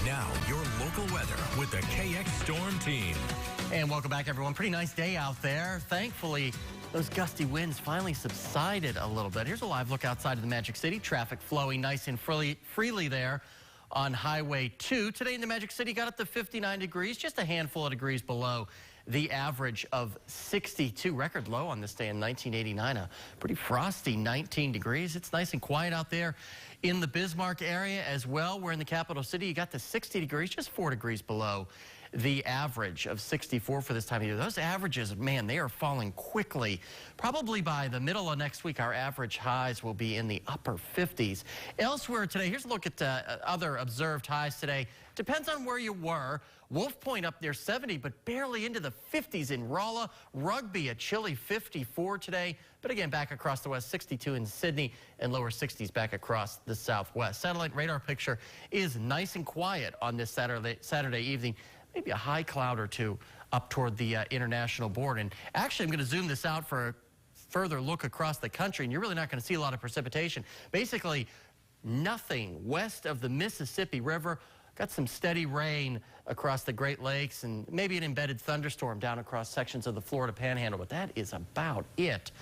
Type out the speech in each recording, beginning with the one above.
Now, your local weather with the KX Storm Team. And welcome back, everyone. Pretty nice day out there. Thankfully, those gusty winds finally subsided a little bit. Here's a live look outside of the Magic City. Traffic flowing nice and freely there on Highway 2. Today in the Magic City got up to 59 degrees, just a handful of degrees below the average of 62. Record low on this day in 1989. A pretty frosty 19 degrees. It's nice and quiet out there in the Bismarck area as well. We're in the capital city. You got to 60 degrees, just 4 degrees below the average of 64 for this time of year. Those averages, man, they are falling quickly. Probably by the middle of next week, our average highs will be in the upper 50s. Elsewhere today, here's a look at other observed highs today. Depends on where you were. Wolf Point up near 70, but barely into the 50s in Rolla. Rugby, a chilly 54 today. But again, back across the west, 62 in Sydney, and lower 60s back across the southwest. Satellite radar picture is nice and quiet on this Saturday evening. Maybe a high cloud or two up toward the international border. And actually, I'm going to zoom this out for a further look across the country, and you're really not going to see a lot of precipitation. Basically, nothing west of the Mississippi River. Got some steady rain across the Great Lakes and maybe an embedded thunderstorm down across sections of the Florida Panhandle, but that is about it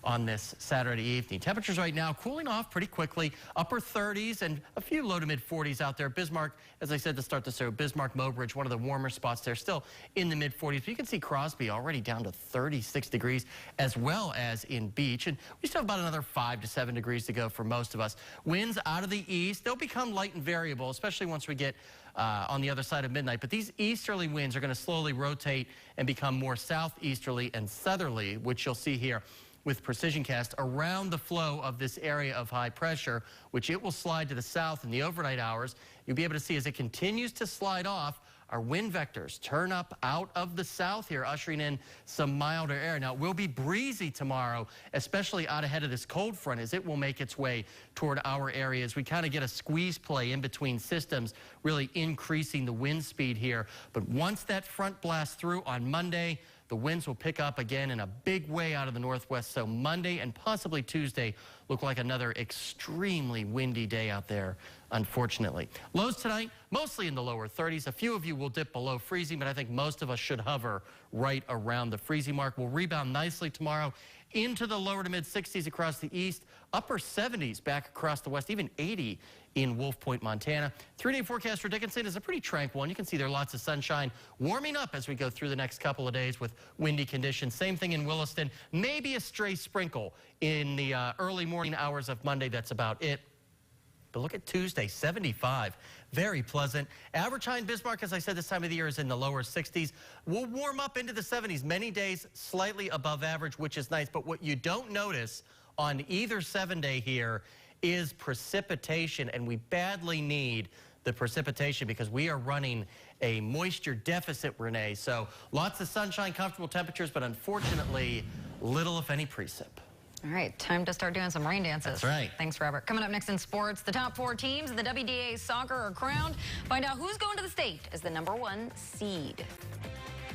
on this Saturday evening. Temperatures right now cooling off pretty quickly, upper 30s and a few low to mid 40s out there. Bismarck, as I said to start the show, Bismarck, Mobridge, one of the warmer spots there, still in the mid 40s. But you can see Crosby already down to 36 degrees, as well as in Beach. And we still have about another 5 to 7 degrees to go for most of us. Winds out of the east, they'll become light and variable, especially once we get on the other side of midnight. But these easterly winds are going to slowly rotate and become more southeasterly and southerly, which you'll see here with precision cast around the flow of this area of high pressure, which it will slide to the south in the overnight hours. You'll be able to see as it continues to slide off, our wind vectors turn up out of the south here, ushering in some milder air. Now, it will be breezy tomorrow, especially out ahead of this cold front as it will make its way toward our areas. We kind of get a squeeze play in between systems, really increasing the wind speed here. But once that front blasts through on Monday, the winds will pick up again in a big way out of the northwest. So Monday and possibly Tuesday look like another extremely windy day out there, unfortunately. Lows tonight, mostly in the lower 30s. A few of you will dip below freezing, but I think most of us should hover right around the freezing mark. We'll rebound nicely tomorrow into the lower to mid 60s across the east, upper 70s back across the west, even 80 in Wolf Point, Montana. 3-day forecast for Dickinson is a pretty tranquil one. You can see there are lots of sunshine warming up as we go through the next couple of days with windy conditions. Same thing in Williston. Maybe a stray sprinkle in the early morning hours of Monday. That's about it. But look at Tuesday, 75. Very pleasant. Average high in Bismarck, as I said, this time of the year is in the lower 60s. We'll warm up into the 70s. Many days slightly above average, which is nice. But what you don't notice on either 7-day here is precipitation, and we badly need the precipitation because we are running a moisture deficit, Renee. So lots of sunshine, comfortable temperatures, but unfortunately, little if any precip. All right, time to start doing some rain dances. That's right. Thanks, Robert. Coming up next in sports, the top 4 teams in the WDA soccer are crowned. Find out who's going to the state as the #1 seed.